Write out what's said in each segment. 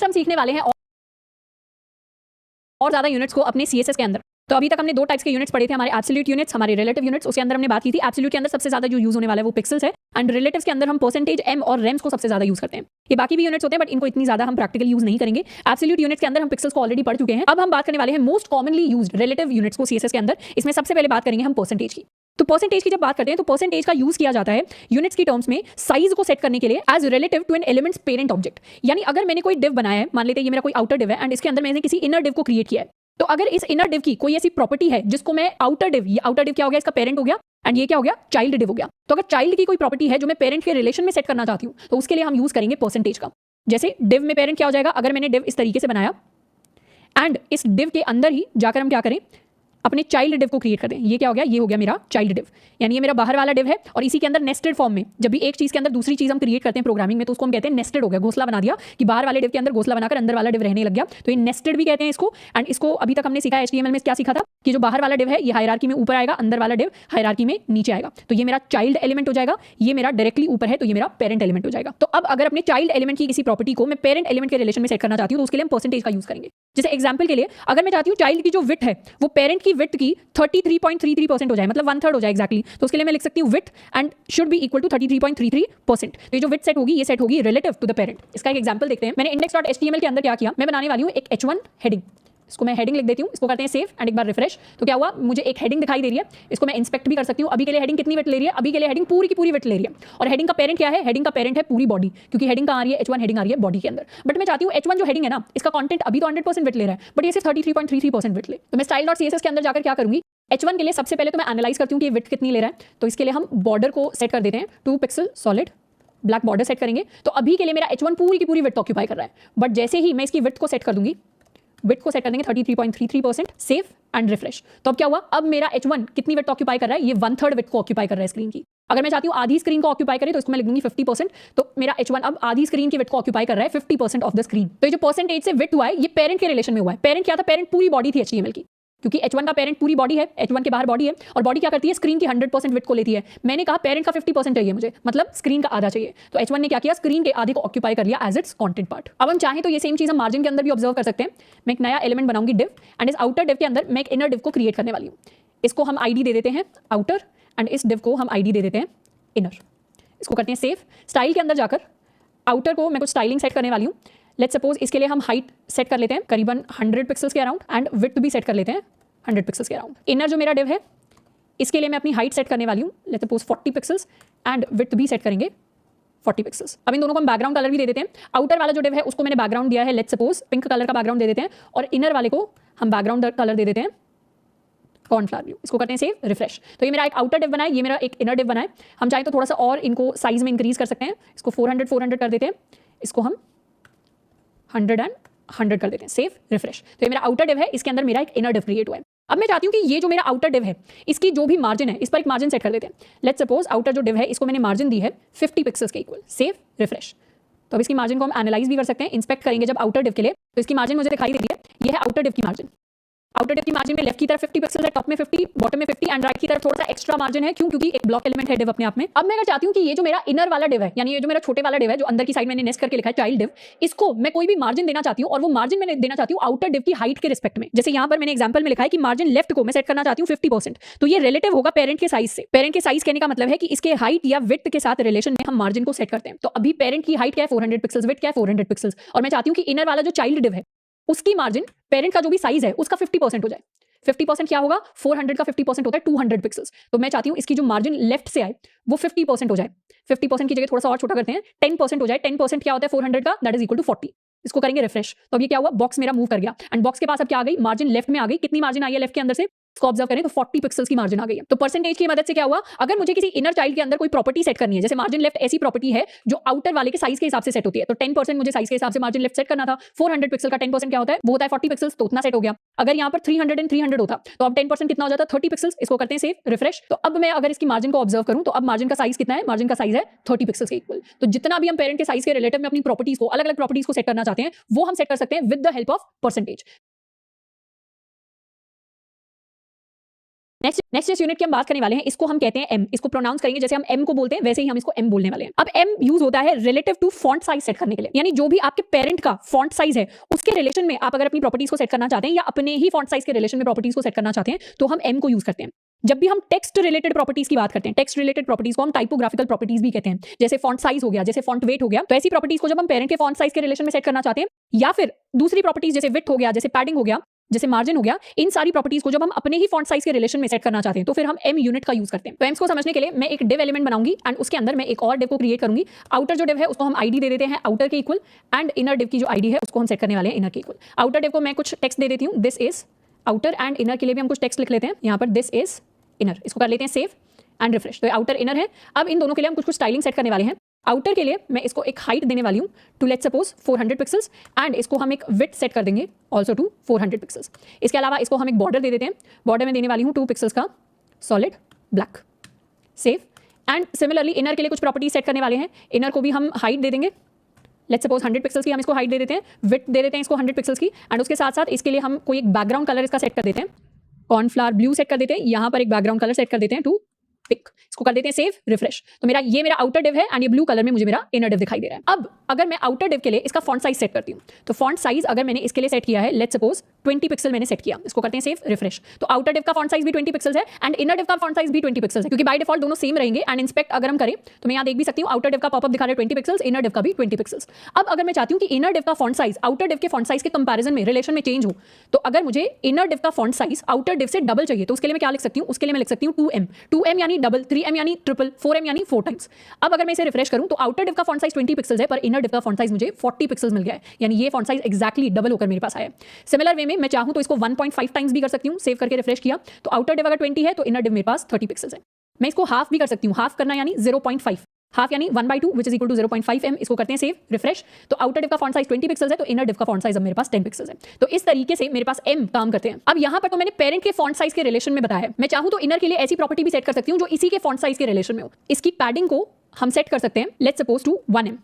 हम सीखने वाले हैं और ज़्यादा यूनिट्स को अपने सीएसएस के अंदर। तो अभी तक हमने दो टाइप्स के यूनिट्स पढ़े थे, हमारे एब्सोल्यूट यूनिट्स, हमारे रिलेटिव यूनिट्स। उसके अंदर हमने बात की थी एब्सोल्यूट के अंदर सबसे ज्यादा जो यूज होने वाला है वो पिक्सेल्स है, एंड रिलेटिव्स के अंदर हम परसेंटेज एम और रेम्स को सबसे ज्यादा यूज करते हैं। ये बाकी भी यूनिट्स होते हैं बट इनको इतनी ज्यादा हम प्रैक्टिकल यूज नहीं करेंगे। एब्सोल्यूट यूनिट्स के अंदर हम पिक्सेल्स को ऑलरेडी पढ़ चुके हैं। अब हम बात करने वाले हैं most commonly used relative units को सीएसएस के अंदर। इसमें सबसे पहले बात करेंगे हम परसेंटेज की। तो परसेंटेज की जब बात करते हैं तो परसेंटेज का यूज किया जाता है यूनिट्स की टर्म्स में साइज को सेट करने के लिए as relative to an elements parent object. यानी अगर मैंने कोई डिव बनाया है, मान लेते हैं ये मेरा कोई आउटर डिव है एंड इसके अंदर मैंने किसी इनर डिव को क्रिएट किया है, तो अगर इस इनर डिव की कोई ऐसी प्रॉपर्टी है जिसको मैं आउटर डिव, ये आउटर डिव क्या हो गया, इसका पेरेंट हो गया, एंड ये क्या हो गया, चाइल्ड डिव हो गया। तो अगर चाइल्ड की कोई प्रॉपर्टी है जो मैं पेरेंट के रिलेशन में सेट करना चाहती हूँ तो उसके लिए हम यूज करेंगे परसेंटेज का। जैसे डिव में पेरेंट क्या हो जाएगा, अगर मैंने डिव इस तरीके से बनाया एंड इस डिव के अंदर ही जाकर हम क्या करें, अपने चाइल्ड डिव को क्रिएट कर दें। ये क्या हो गया, ये हो गया मेरा चाइल्ड डिव, यानी ये मेरा बाहर वाला डिव है और इसी के अंदर नेस्टेड फॉर्म में जब भी एक चीज के अंदर दूसरी चीज हम क्रिएट करते हैं प्रोग्रामिंग में तो उसको हम कहते हैं नेस्टेड हो गया, घोंसला बना दिया कि बाहर वाले डिव के अंदर घोंसला बनाकर अंदर वाला डिव रहने लग गया, तो ये नेस्टेड भी कहते हैं इसको। एंड इसको अभी तक हमने सीखा एचटीएमएल में क्या सीखा था कि जो बाहर वाला डिव है ये हायरार्की में ऊपर आएगा, अंदर वाला डिव हायरार्की में नीचे आएगा। तो ये मेरा चाइल्ड एलिमेंट हो जाएगा, ये मेरा डायरेक्टली ऊपर है तो ये मेरा पेरेंट एलिमेंट हो जाएगा। तो अब अगर अपने चाइल्ड एलिमेंट की किसी प्रॉपर्टी को मैं पेरेंट एलिमेंट के रिलेशन में सेट करना चाहती हूँ तो उसके लिए हम परसेंटेज का यूज करेंगे। जैसे एग्जांपल के लिए अगर मैं चाहती हूँ चाइल्ड की जो विड्थ है वो पेरेंट की विड्थ की 33.33% हो जाए, मतलब 1/3 हो जाए एक्जैक्टली, तो उसके लिए मैं लिख सकती हूँ width and should be equal to 33.33%। तो ये जो विड्थ सेट होगी ये सेट होगी रिलेटिव टू द पेरेंट। इसका एक एग्जांपल देखते हैं। मैंने index.html के अंदर क्या किया, मैं बनाने वाली हूँ एक h1 हेडिंग। इसको मैं हेडिंग लिख देती हूँ, इसको करते हैं सेव एंड एक बार रिफ्रेश। तो क्या हुआ, मुझे एक हेडिंग दिखाई दे रही है, इसको मैं इंस्पेक्ट भी कर सकती हूँ। अभी के लिए हेडिंग कितनी विड्थ ले रही है, अभी के लिए हेडिंग पूरी की पूरी विड्थ ले रही है। और हेडिंग का पेरेंट क्या है, हेडिंग का पेरेंट है पूरी बॉडी, क्योंकि हेडिंग कहाँ आ रही है, h1 हेडिंग आ रही है बॉडी के अंदर। बट मैं चाहती हूँ h1 जो हेडिंग है ना, इसका कंटेंट अभी तो 100% विड्थ ले रहा है बट ये सिर्फ 33.33% विड्थ ले। तो मैं style.css के अंदर जाकर क्या करूंगी, h1 के लिए सबसे पहले तो मैं एनालाइज करती हूँ कि ये विड्थ कितनी ले रहा है। तो इसके लिए हम बॉर्डर को सेट कर देते हैं 2 pixel solid black border set करेंगे। तो अभी के लिए मेरा h1 पूरी की पूरी विड्थ ऑक्यूपाई कर रहा है, बट जैसे ही मैं इसकी विड्थ को सेट कर दूंगी, विड्थ को सेट कर देंगे 33.33%, सेव एंड रिफ्रेश। तो अब क्या हुआ, अब मेरा h1 कितनी विड्थ ऑक्यूपाई कर रहा है, ये 1/3 विड्थ को ऑक्यूपाई कर रहा है स्क्रीन की। अगर मैं चाहती हूँ आधी स्क्रीन को ऑक्यूपाई करे तो इसको मैं लिख दूंगी 50%। तो मेरा h1 अब आधी स्क्रीन की विड्थ को ऑक्यूपाई कर रहा है 50% ऑफ द स्क्रीन। तो ये जो परसेंटेज से विड्थ हुआ है ये पेरेंट के रिलेशन में हुआ है। पेरेंट क्या था, पेरेंट पूरी बॉडी थी HTML की, क्योंकि h1 का पेरेंट पूरी बॉडी है, h1 के बाहर बॉडी है, और बॉडी क्या करती है, स्क्रीन की 100% विड्थ को लेती है। मैंने कहा पेरेंट का 50% चाहिए मुझे, मतलब स्क्रीन का आधा चाहिए, तो h1 ने क्या किया, स्क्रीन के आधे को ऑक्यूपाई कर लिया एज इट्स कंटेंट पार्ट। अब हम चाहें तो ये सेम चीज हम मार्जिन के अंदर भी ऑब्जर्व कर सकते हैं। मैं एक नया एलिमेंट बनाऊंगी डिव, एंड इस आउटर डिव के अंदर मैं एक इनर डिव को क्रिएट करने वाली हूँ। इसको हम आईडी दे देते हैं आउटर एंड इस डिव को हम आईडी दे देते हैं इनर। इसको करते हैं सेव। स्टाइल के अंदर जाकर आउटर को मैं कुछ स्टाइलिंग सेट करने वाली हूँ। लेट्स सपोज इसके लिए हम हाइट सेट कर लेते हैं करीबन 100 पिक्सल्स के अराउंड, एंड विड्थ भी सेट कर लेते हैं 100 पिक्सल्स के अराउंड। इनर जो मेरा डिव है इसके लिए मैं अपनी हाइट सेट करने वाली हूँ, let's suppose 40 pixels, and width भी सेट करेंगे 40 पिक्सल्स। अब इन दोनों को हम बैकग्राउंड कलर भी दे देते हैं। आउटर वाला जो डिव है उसको मैंने बैकग्राउंड दिया है, लेट्स सपोज पिंक कलर का बैकग्राउंड दे देते हैं, और इनर वाले को हम बैकग्राउंड कलर दे देते हैं कॉर्नफ्लावर ब्लू। इसको करते हैं सेव रिफ्रेश। तो ये मेरा एक आउटर डिव बना है, ये मेरा एक इनर डिव बना है। हम चाहें तो थोड़ा सा और इनको साइज में इंक्रीज कर सकते हैं। इसको 400 कर देते हैं, इसको हम 100 कर देते हैं, सेव रिफ्रेश। तो ये मेरा आउटर डिव है, इसके अंदर मेरा एक इनर डिव क्रिएट हुआ है। अब मैं चाहती हूँ कि ये जो मेरा आउटर डिव है इसकी जो भी मार्जिन है इस पर एक मार्जिन सेट कर देते हैं। लेट्स सपोज आउटर जो डिव है इसको मैंने मार्जिन दी है 50 पिक्सल्स के इक्वल, सेव रिफ्रेश। तो अब इसकी मार्जिन को हम एनालाइज भी कर सकते हैं, इंस्पेक्ट करेंगे जब आउटर डिव के लिए, तो इसकी मार्जिन मुझे दिखाई दे रही है, ये है आउटर डिव की मार्जिन। आउटर डिव की मार्जिन में लेफ्ट की तरफ 50 पिक्सल है, टॉप में 50, बॉटम में 50, एंड राइट की तरफ थोड़ा सा एक्स्ट्रा मार्जिन है, क्यों, क्योंकि एक ब्लॉक एलिमेंट है डिव अपने आप में। अब मैं अगर चाहती हूँ कि ये जो मेरा इनर वाला डिव है, यानी ये जो मेरा छोटे वाला डिव है जो अंदर की साइड मैंने नेस्ट करके लिखा है चाइल्ड डिव, इसको मैं कोई भी मार्जिन देना चाहती हूँ, और वो मार्जिन मैंने देना चाहती हूँ आउटर डिव की हाइट के रिस्पेक्ट में। जैसे यहाँ पर मैंने एग्जांपल में लिखा है कि मार्जिन लेफ्ट को मैं सेट करना चाहती हूँ 50%, तो ये रिलेटिव होगा पेरेंट के साइज से। पेरेंट के साइज कहने का मतलब है कि इसके हाइट या विड्थ के साथ रिलेशन में हम मार्जिन को सेट करते हैं। तो अभी पेरेंट की हाइट क्या है 400 पिक्सल्स, विड्थ क्या है 400 पिक्सल्स, और मैं चाहती हूँ कि इनर वाला जो चाइल्ड डिव है उसकी मार्जिन पेरेंट का जो भी साइज है उसका 50% हो जाए। 50% क्या होगा, 400 का 50% होता है 200 पिक्सल्स। तो मैं चाहती हूँ इसकी जो मार्जिन लेफ्ट से आए वो 50% हो जाए। 50% की जगह थोड़ा सा और छोटा करते हैं, 10% हो जाए। 10% क्या होता है 400 का, दैट इज इक्वल टू 40। इसको करेंगे रिफ्रेश। तो अब ये क्या हुआ, बॉक्स मेरा मूव कर गया, एंड बॉक्स के पास अब क्या आ गई, मार्जिन लेफ्ट में आ गई। कितनी मार्जिन आई है लेफ्ट के अंदर से, इसको ऑब्जर्व करें तो 40 पिक्सल्स की मार्जिन आ गई है। तो परसेंटेज की मदद से क्या हुआ, अगर मुझे किसी इनर चाइल्ड के अंदर कोई प्रॉपर्टी सेट करनी है, जैसे मार्जिन लेफ्ट ऐसी प्रॉपर्टी है जो आउटर वाले के साइज के हिसाब से सेट होती है, तो 10% मुझे साइज के हिसाब से मार्जिन लेफ्ट सेट करना था। 400 पिक्सल का 10% क्या होता है, वो होता है 40 पिक्सल्स, तो उतना सेट हो गया। अगर यहाँ पर 300 एंड 300 होता तो अब 10% कितना हो जाता, 30 पिक्सल्स। इसको करते हैं सेव रिफ्रेश। तो अब मैं अगर इसकी मार्जिन को ऑब्जर्व करूं तो अब मार्जिन का साइज कितना है, मार्जिन का साइज है 30 पिक्सल्स के इक्वल। तो जितना भी हम पेरेंट के साइज के रिलेटिव में अपनी प्रॉपर्टीज को, अलग अलग प्रॉपर्टीज को सेट करना चाहते हैं वो हम सेट कर सकते हैं with the help of percentage. Next जिस यूनिट की हम बात करने वाले हैं इसको हम कहते हैं एम। इसको प्रोनाउंस करेंगे जैसे हम एम को बोलते हैं वैसे ही हम इसको एम बोलने वाले हैं। अब एम यूज होता है relative to font size set करने के लिए, यानी जो भी आपके पेरेंट का फॉन्ट साइज है उसके रिलेशन में आप अगर अपनी प्रॉपर्टीज को सेट करना चाहते हैं या अपने ही फॉन्ट साइज के रिलेशन में प्रॉपर्टीज को सेट करना चाहते हैं तो हम एम को यूज करते हैं। जब भी हम टेक्स्ट रिलेटेड प्रॉपर्टीज की बात करते हैं, टेक्स्ट रिलेटेड प्रॉपर्टीज को हम टाइपोग्राफिकल प्रॉपर्टीज भी कहते हैं, जैसे फॉन्ट साइज हो गया, जैसे फॉन्ट वेट हो गया, तो ऐसी प्रॉपर्टीज को जब हम पेरेंट के फॉन्ट साइज के रिलेशन में सेट करना चाहते हैं या फिर दूसरी प्रॉपर्टीज जैसे विड्थ हो गया, जैसे पैडिंग हो गया, जैसे मार्जिन हो गया, इन सारी प्रॉपर्टीज को जब हम अपने ही फॉन्ट साइज के रिलेशन में सेट करना चाहते हैं तो फिर हम एम यूनिट का यूज करते हैं। तो एम्स को समझने के लिए मैं एक डिव एलिमेंट बनाऊंगी एंड उसके अंदर मैं एक और डिव को क्रिएट करूंगी। आउटर जो डिव है उसको हम आईडी दे देते हैं आउटर के इक्वल, एंड इनर डिव की जो आईडी है उसको हम सेट करने वाले हैं इनर के इक्वल। आउटर डिव को मैं कुछ टेक्स्ट दे देती हूँ, this is outer, and inner के लिए भी हम कुछ टेक्स्ट लिख लेते हैं यहाँ पर, दिस इज इनर। इसको कर लेते हैं सेव एंड रिफ्रेश। तो आउटर इनर है। अब इन दोनों के लिए हम कुछ स्टाइलिंग सेट करने वाले हैं। आउटर के लिए मैं इसको एक हाइट देने वाली हूँ to let's suppose 400 pixels, and इसको हम एक विड्थ सेट कर देंगे ऑल्सो टू 400 पिक्सल्स। इसके अलावा इसको हम एक बॉर्डर दे देते हैं। बॉर्डर में देने वाली हूँ 2 पिक्सल्स का solid black. Save and similarly inner के लिए कुछ प्रॉपर्टीज सेट करने वाले हैं। इनर को भी हम हाइट दे देंगे, लेट्स सपोज 100 पिक्सल्स की हम इसको हाइट दे देते हैं, विड्थ दे देते हैं इसको 100 पिक्सल्स की, एंड उसके साथ साथ इसके लिए हम कोई एक बैकग्राउंड कलर इसका सेट कर देते हैं, कॉर्नफ्लावर ब्लू सेट कर देते हैं, यहाँ पर एक बैकग्राउंड कलर सेट कर देते हैं टू पिक। इसको कर देते हैं सेव रिफ्रेश। तो ये मेरा आउटर डिव है एंड ये ब्लू कलर में मुझे मेरा इनर डिव दिखाई दे रहा है। अब अगर मैं आउटर डिव के लिए इसका फॉन्ट साइज सेट करती हूँ तो फॉन्ट साइज अगर मैंने इसके लिए सेट किया है लेट्स सपोज 20 पिक्सल मैंने सेट किया, इसको करते हैं सेव रिफ्रेश। तो आउटर डिव का फॉन्ट साइज भी 20 पिक्सल्स है एंड इनर डिव का फॉन्ट साइज भी 20 पिक्सल्स है, क्योंकि बाय डिफॉल्ट दोनों सेम रहेंगे। एंड इंस्पेक्ट अगर हम करें तो मैं यहाँ देख भी सकती हूँ आउटर डिव का पॉपअप दिखा रहा है 20 पिक्सल्स, इनर डिव का भी 20 पिक्सल्स। अब अगर मैं चाहती हूँ कि इनर डिव का फॉन्ट साइज आउटर डिव के फॉन्ट साइज के कंपैरिजन में रिलेशन में चेंज हो, तो अगर मुझे इनर डिव का फॉन्ट साइज आउटर डिव से डबल चाहिए तो उसके लिए मैं क्या लिख सकती हूँ, उसके लिए मैं लिख सकती हूँ 2m। 2m यानी डबल, 3m यानी ट्रिपल, 4m यानी 4 टाइम्स। अब अगर मैं इसे रिफ्रेश करूं तो आउटर डिव का फॉन्ट साइज 20 पिक्सल्स है पर इनर डिव का फॉन्ट साइज मुझे 40 पिक्सल्स मिल गया है, यानी ये फॉन्ट साइज एक्जैक्टली डबल होकर मेरे पास आया है। सिमिलर वे में मैं चाहूं तो इसको 1.5 टाइम्स भी कर सकती हूं। सेव करके रिफ्रेश किया तो आउटर डिव अगर 20 है तो इनर डिव मेरे पास 30 पिक्सल्स है। मैं इसको हाफ भी कर सकती हूं, हाफ करना यानी 0.5, हाफ यानी 1/2 which is equal to 0.5m। इसको करते हैं सेव रिफ्रेश। तो आउटर डिव का फॉन्ट साइज 20 पिक्सल्स है तो इनर डिव का फॉन्ट साइज अब मेरे पास 10 पिक्सल्स है। तो इस तरीके से मेरे पास m काम करते हैं। अब यहाँ पर तो मैंने पेरेंट के फॉन्ट साइज के रिलेशन में बताया है, मैं चाहूं तो इनर के लिए ऐसी प्रॉपर्टी भी सेट कर सकती हूँ जो इसी के फॉन्ट साइज के रिलेशन में हो। इसकी पैडिंग को हम सेट कर सकते हैं let's suppose to 1m।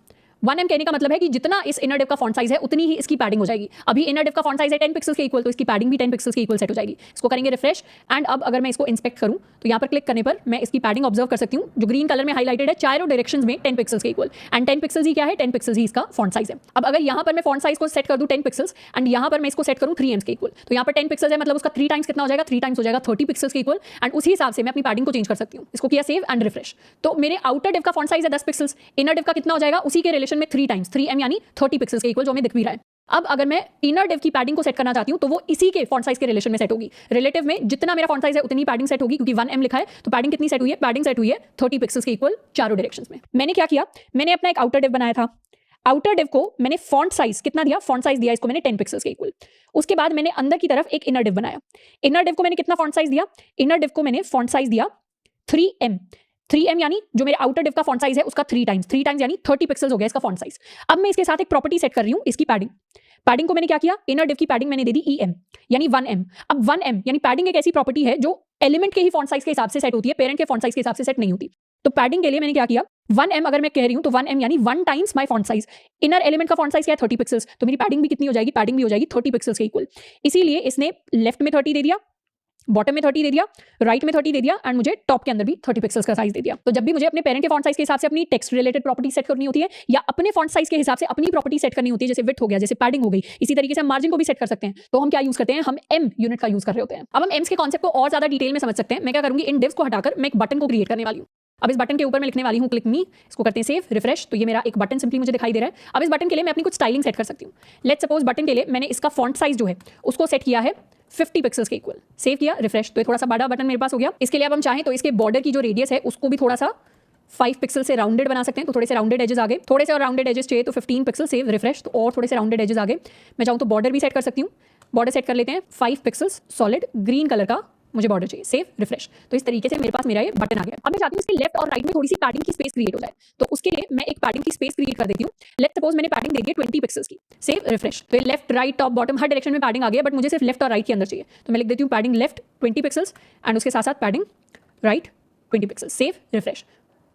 1m कहने का मतलब है कि जितना इस इनर डिव का फॉन्ट साइज है उतनी ही इसकी पैडिंग हो जाएगी। अभी इनर डिव का फॉन्ट साइज है 10 पिक्सल्स के इक्वल, तो इसकी पैडिंग भी 10 पिक्सल्स के इक्वल सेट हो जाएगी। इसको करेंगे रिफ्रेश एंड अब अगर मैं इसको इंस्पेक्ट करूं तो यहाँ पर क्लिक करने पर मैं इसकी पैडिंग ऑब्जर्व कर सकती हूँ, जो ग्रीन कलर में हाईलाइटेड है चारों डायरेक्शंस में 10 पिक्सल्स के इक्वल। एंड 10 पिक्सल्स ही क्या है, 10 पिक्सल्स ही इसका फॉन्ट साइज है। अब अगर यहाँ पर मैं फॉन्ट साइज को सेट कर दूं 10 पिक्सल्स एंड यहाँ पर मैं इसको सेट करूँ 3m के इक्वल, तो यहाँ पर 10 पिक्सल्स है मतलब उसका 3 टाइम्स कितना हो जाएगा, 3 टाइम्स हो जाएगा 30 पिक्सल्स के इक्वल। एंड उसी हिसाब से मैं अपनी पैडिंग को चेंज कर सकती हूँ। इसको किया सेव एंड रिफ्रेश। तो मेरे आउटर डिव का फॉन्ट साइज है 10 पिक्सल्स, इनर डिव का कितना हो जाएगा उसी के रिलेशन में 3 टाइम्स, 3m यानी 30 पिक्सल्स के इक्वल, जो हमें दिख भी रहा है। अब अगर मैं इनर डिव की पैडिंग को सेट करना चाहती हूं तो वो इसी के फॉन्ट साइज के रिलेशन में सेट होगी। रिलेटिव में जितना मेरा फॉन्ट साइज है उतनी पैडिंग सेट होगी, क्योंकि 1m लिखा है तो पैडिंग कितनी सेट हुई है, पैडिंग सेट हुई है 30 पिक्सल्स के इक्वल चारों डायरेक्शंस में। मैंने क्या किया, मैंने अपना एक आउटर डिव बनाया था। आउटर डिव को मैंने फॉन्ट साइज कितना दिया, फॉन्ट साइज दिया इसको मैंने 10 पिक्सल्स के इक्वल। उसके बाद मैंने अंदर की तरफ एक इनर डिव बनाया। इनर डिव को मैंने कितना फॉन्ट साइज दिया, इनर डिव को मैंने फॉन्ट साइज दिया 3m यानी जो मेरे आउटर डिव का फॉन्ट साइज है उसका 3 टाइम्स यानी 30 पिक्सल्स हो गया इसका फॉन्ट साइज। अब मैं इसके साथ एक प्रॉपर्टी सेट कर रही हूँ, इसकी पैडिंग को मैंने क्या किया, इनर डिव की पैडिंग मैंने दे दी em यानी 1m। अब 1m यानी पैडिंग एक ऐसी प्रॉपर्टी है जो एलिमेंट के ही फॉन्ट साइज के हिसाब से सेट होती है, पेरेंट के फॉन्ट साइज के हिसाब से सेट नहीं होती। तो पैडिंग के लिए मैंने क्या किया, 1m अगर मैं कह रही हूँ तो 1m यानी 1 times my font size. Inner element का फॉन्ट साइज क्या है 30 पिक्सल्स, तो मेरी पैडिंग भी कितनी हो जाएगी, पैडिंग भी हो जाएगी 30 पिक्सल्स के इक्वल। इसीलिए इसने लेफ्ट में 30 दे दिया, बॉटम में 30 दे दिया, राइट में 30 दे दिया एंड मुझे टॉप के अंदर भी 30 पिक्सल्स का साइज दे दिया। तो जब भी मुझे अपने पेरेंट के फॉन्ट साइज के हिसाब से अपनी टेक्स्ट रिलेटेड प्रॉपर्टी सेट करनी होती है या अपने फॉन्ट साइज के हिसाब से अपनी प्रॉपर्टी सेट करनी होती है, जैसे विड्थ हो गया, जैसे पैडिंग हो गई, इसी तरीके से हम मार्जिन को भी सेट कर सकते हैं, तो हम क्या यूज करते हैं, हम m यूनिट का यूज कर रहे होते हैं। अब हम एम्स के कॉन्सेप्ट को और ज्यादा डिटेल में समझ सकते हैं। मैं क्या करूंगी, इन डिव्स को हटाकर मैं एक बटन को क्रिएट करने वाली हूँ। अब इस बटन के ऊपर मैं लिखने वाली हूँ क्लिक मी, इसको करते हैं सेव रिफ्रेश। तो ये मेरा एक बटन सिंपली मुझे दिखाई दे रहा है। अब इस बटन के लिए मैं अपनी कुछ स्टाइलिंग सेट कर सकती हूँ। लेट्स सपोज बटन के लिए मैंने इसका फॉन्ट साइज जो है उसको सेट किया है 50 पिक्सल्स के इक्वल। सेव किया रिफ्रेश, तो ये थोड़ा सा बड़ा बटन मेरे पास हो गया। इसके लिए अब हम चाहें तो इसके बॉर्डर की जो रेडियस है उसको भी थोड़ा सा 5 पिक्सल से राउंडेड बना सकते हैं, तो थोड़े से राउंडेड एजेस आगे, थोड़े से और राउंडेड एजेस चाहिए तो 15 पिक्सल। सेव रिफ्रेश, तो और थोड़े से राउंडेड एजेस आगे। मैं चाहूँ तो बॉर्डर भी सेट कर सकती हूँ। बॉर्डर सेट कर लेते हैं 5 पिक्सल्स सॉलिड ग्रीन कलर का मुझे बॉर्डर चाहिए। सेव रिफ्रेश, तो इस तरीके से मेरे पास मेरा ये बटन आ गया। अब मैं चाहती हूँ इसके लेफ्ट और राइट में थोड़ी सी पैडिंग की स्पेस क्रिएट हो जाए, तो उसके लिए मैं एक पैडिंग की स्पेस क्रिएट कर देती हूँ। लेट्स सपोज मैंने पैडिंग दे दी है 20 पिक्सल्स की। सेव रिफ्रेश, तो ये लेफ्ट राइट टॉप बॉटम हर डायरेक्शन में पैडिंग आ गया, बट मुझे सिर्फ लेफ्ट और राइट के अंदर चाहिए, तो मैं लिख देती हूँ पैडिंग लेफ्ट 20 पिक्सल्स एंड उसके साथ साथ padding right 20 pixels. Save refresh,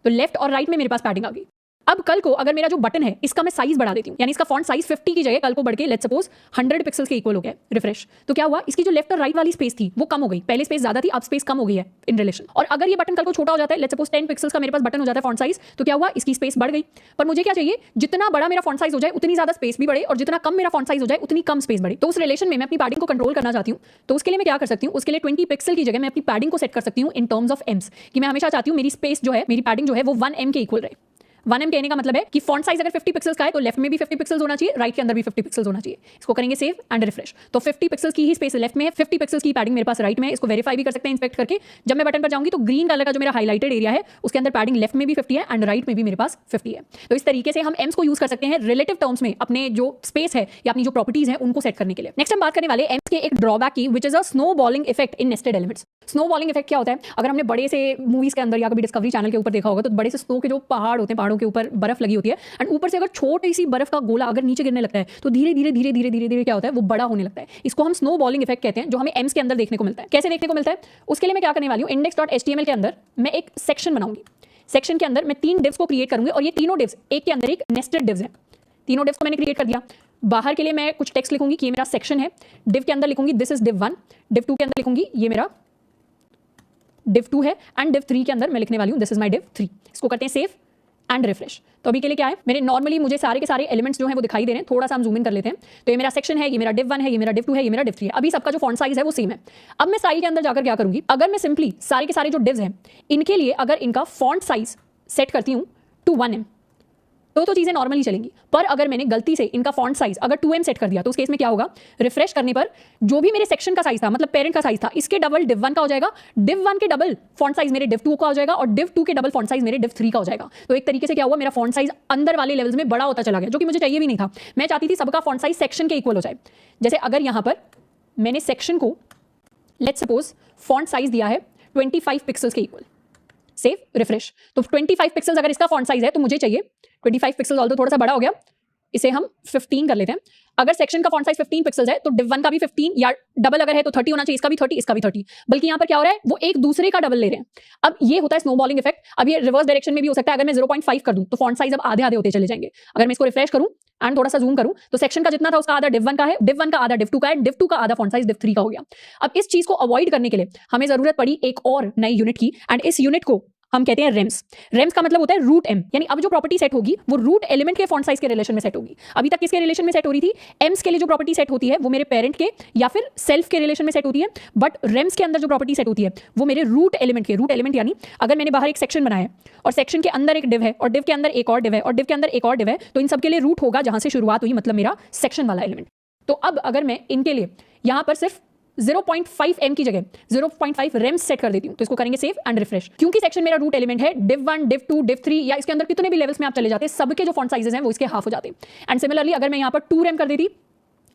तो लेफ्ट और राइट में मेरे पास पैडिंग आ गई। अब कल को अगर मेरा जो बटन है इसका मैं साइज बढ़ा देती हूँ, यानी इसका फॉन्ट साइज 50 की जगह कल को बढ़ के लेट्स सपोज 100 पिक्सेल्स के इक्वल हो गया, रिफ्रेश, तो क्या हुआ, इसकी जो लेफ्ट और राइट वाली स्पेस थी वो कम हो गई, पहले स्पेस ज्यादा थी अब स्पेस कम हो गई है इन रिलेशन। और अगर ये बटन कल को छोटा हो जाता है, लेट्स सपोज 10 पिक्सेल्स का मेरे पास बटन हो जाता है फॉन्ट साइज, तो क्या हुआ, इसकी स्पेस बढ़ गई। पर मुझे क्या चाहिए, जितना बड़ा मेरा फॉन्ट साइज हो जाए उतनी ज्यादा स्पेस भी बढ़े और जितना कम मेरा फॉन्ट साइज हो जाए उतनी कम स्पेस बढ़े। तो उस रिलेशन में मैं अपनी पैडिंग को कंट्रोल करना चाहती हूँ, तो उसके लिए मैं क्या कर सकती हूँ, उसके लिए 20 पिक्सल की जगह मैं अपनी पैडिंग को सेट कर सकती हूँ इन टर्म्स ऑफ एम्स, कि मैं हमेशा चाहती हूँ मेरी स्पेस जो है, मेरी पैडिंग जो है वो 1 M के इक्वल रहे। 1 M कहने का मतलब है कि फॉन्ट साइज अगर 50 पिक्सेल्स का है तो लेफ्ट में भी 50 पिक्सेल्स होना चाहिए, राइट के अंदर भी 50 पिक्सेल्स होना चाहिए। इसको करेंगे सेव एंड रिफ्रेश, तो 50 पिक्सेल्स की ही स्पेस लेफ्ट में है, 50 पिक्सेल्स की पैडिंग मेरे पास राइट में है। इसको वेरीफाई भी कर सकते हैं इंस्पेक्ट करके। जब मैं बटन पर जाऊंगी तो ग्रीन कलर का जो मेरा हाईलाइटेड एरिया है उसके अंदर पैडिंग लेफ्ट में भी 50 है एंड राइट में भी मेरे पास 50 है। तो इस तरीके से हम एम्स को यूज कर सकते हैं रिलेटिव टर्म्स में अपने जो स्पेस है या अपनी जो प्रॉपर्टीज है उनको सेट करने के लिए। नेक्स्ट हम बात करने वाले एम्स के एक ड्रॉबैक की, which is a snow bowling effect in nested elements. Snow bowling effect क्या होता है, अगर हमने बड़े से मूवीज के अंदर या कभी डिस्कवरी चैनल के ऊपर देखा होगा तो बड़े से स्नो के जो पहाड़ होते हैं, पहाड़ों के ऊपर बर्फ लगी होती है एंड ऊपर से अगर छोटी सी बर्फ का गोला अगर नीचे गिरने लगता है तो धीरे धीरे धीरे धीरे धीरे धीरे क्या होता है, वो बड़ा होने लगता है। इसको हम स्नो बॉलिंग इफेक्ट कहते हैं, जो हमें एम्स के अंदर देखने को मिलता है। कैसे देखने को मिलता है, उसके लिए मैं क्या करने वाली हूँ, index.html के अंदर मैं एक सेक्शन बनाऊंगी। सेक्शन के अंदर मैं 3 डिव्स को क्रिएट करूंगी और ये तीनों डिव्स एक के अंदर एक नेस्टेड डिव्स है। तीनों डिव्स को मैंने क्रिएट कर दिया। बाहर के लिए मैं कुछ टेक्स्ट लिखूंगी कि ये मेरा सेक्शन है, डिव के अंदर लिखूंगी दिस इज div 1, div 2 के अंदर लिखूंगी ये मेरा div 2 है एंड div 3 के अंदर मैं लिखने वाली हूँ दिस इज माई div 3। इसको करते हैं सेव एंड रिफ्रेश। तो अभी के लिए क्या है, मेरे नॉर्मली मुझे सारे के सारे एलिमेंट्स जो हैं वो दिखाई दे रहे हैं। थोड़ा सा हम जूम इन कर लेते हैं। तो ये मेरा सेक्शन है, ये मेरा div 1 है, ये मेरा div 2 है, ये मेरा div 3 है। अभी सबका जो फॉन्ट साइज है वो सेम है। अब मैं स्टाइल के अंदर जाकर क्या करूंगी, अगर मैं सिंपली सारे के सारे जो डिव्स हैं इनके लिए अगर इनका फॉन्ट साइज सेट करती हूँ टू 1 M तो चीजें नॉर्मली चलेंगी। पर अगर मैंने गलती से इनका फॉन्ट साइज अगर 2 M सेट कर दिया तो उस केस में क्या होगा, रिफ्रेश करने पर जो भी मेरे सेक्शन का साइज था, मतलब पेरेंट का साइज था, इसके डबल div 1 का हो जाएगा, div 1 के डबल फॉन्ट साइज मेरे div 2 का हो जाएगा और div 2 के डबल फॉन्ट साइज मेरे div 3 का हो जाएगा। तो एक तरीके से क्या हुआ, मेरा फॉन्ट साइज अंदर वाले लेवल्स में बड़ा होता चला गया, जो कि मुझे चाहिए भी नहीं था। मैं चाहती थी सबका फॉन्ट साइज सेक्शन के इक्वल हो जाए। जैसे अगर यहां पर मैंने सेक्शन को लेट्स सपोज फॉन्ट साइज दिया है 25 पिक्सल्स के इक्वल, सेव रिफ्रेश, तो 25 पिक्सल्स अगर इसका फॉन्ट साइज है तो मुझे चाहिए 25 पिक्सल्स, ऑल्दो थोड़ा सा बड़ा हो गया, इसे हम 15 कर लेते हैं। अगर सेक्शन का फॉन्ट साइज 15 पिक्सल्स है तो div 1 का भी 15 या डबल अगर है तो 30 होना चाहिए, इसका भी 30, इसका भी 30। बल्कि यहां पर क्या हो रहा है, वो एक दूसरे का डबल ले रहे हैं। अब ये होता है स्नोबॉलिंग इफेक्ट। अब ये रिवर्स डायरेक्शन में भी हो सकता है। अगर मैं 0.5 कर दूं तो फॉन्ट साइज अब आधे आधे होते चले जाएंगे। अगर मैं इसको रिफ्रेश करूं एंड थोड़ा सा जूम करूं तो सेक्शन का जितना था उसका आधा div 1 का है, div 1 का आधा div 2 का है, div 2 का आधा फॉन्ट साइज div 3 का हो गया। अब इस चीज को अवॉइड करने के लिए हमें जरूरत पड़ी एक और नई यूनिट की एंड इस यूनिट को हम कहते हैं रेम्स। रेम्स का मतलब होता है रूट एम, यानी अब जो प्रॉपर्टी सेट होगी वो रूट एलिमेंट के फॉन्ट साइज के रिलेशन में सेट होगी। अभी तक किसके रिलेशन में सेट हो रही थी, एम्स के लिए जो प्रॉपर्टी सेट होती है वो मेरे पेरेंट के या फिर सेल्फ के रिलेशन में सेट होती है। बट रेम्स के अंदर जो प्रॉपर्टी सेट होती है वो मेरे रूट एलिमेंट के, रूट एलिमेंट यानी अगर मैंने बाहर एक सेक्शन बनाया है और सेक्शन के अंदर एक डिव है और डिव के अंदर एक और डिव है और डिव के अंदर एक और डिव है, तो इन सबके लिए रूट होगा जहां से शुरुआत हुई, मतलब मेरा सेक्शन वाला एलिमेंट। तो अब अगर मैं इनके लिए यहां पर सिर्फ 0.5 M की जगह 0.5 रेम्स सेट कर देती हूं तो इसको करेंगे सेव एंड रिफ्रेश। क्योंकि सेक्शन मेरा रूट एलिमेंट है, div 1, div 2, div 3 या इसके अंदर कितने भी लेवल्स में आप चले जाते हैं, सबके जो फॉन्ट साइजेस हैं वो इसके हाफ हो जाते हैं। एंड सिमिलरली अगर मैं यहां पर 2 रेम कर देती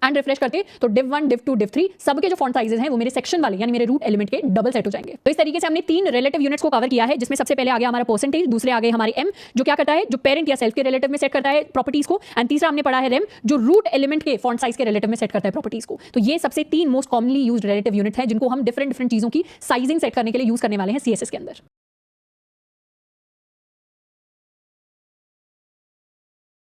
एंड रिफ्रेश करते तो div 1, div 2, div 3 सबके जो फॉन्ट साइजेस हैं वो मेरे सेक्शन वाले यानी मेरे रूट एलिमेंट के डबल सेट हो जाएंगे। तो इस तरीके से हमने 3 रिलेटिव यूनिट्स को कवर किया है, जिसमें सबसे पहले आ गया हमारा परसेंटेज, दूसरे आ गए हमारे m जो क्या करता है, जो पेरेंट या सेल्फ के रिलेटिव में सेट करता है प्रॉपर्टीज को, एंड तीसरा हमने पढ़ा है रेम जो रूट एलिमेंट के फॉन्ट साइज के रिलेटिव में सेट करता है प्रॉपर्टीज को। तो ये सबसे 3 most commonly used relative unit है जिनको हम डिफरेंट चीजों की साइजिंग सेट करने के लिए यूज करने वाले हैं CSS के अंदर।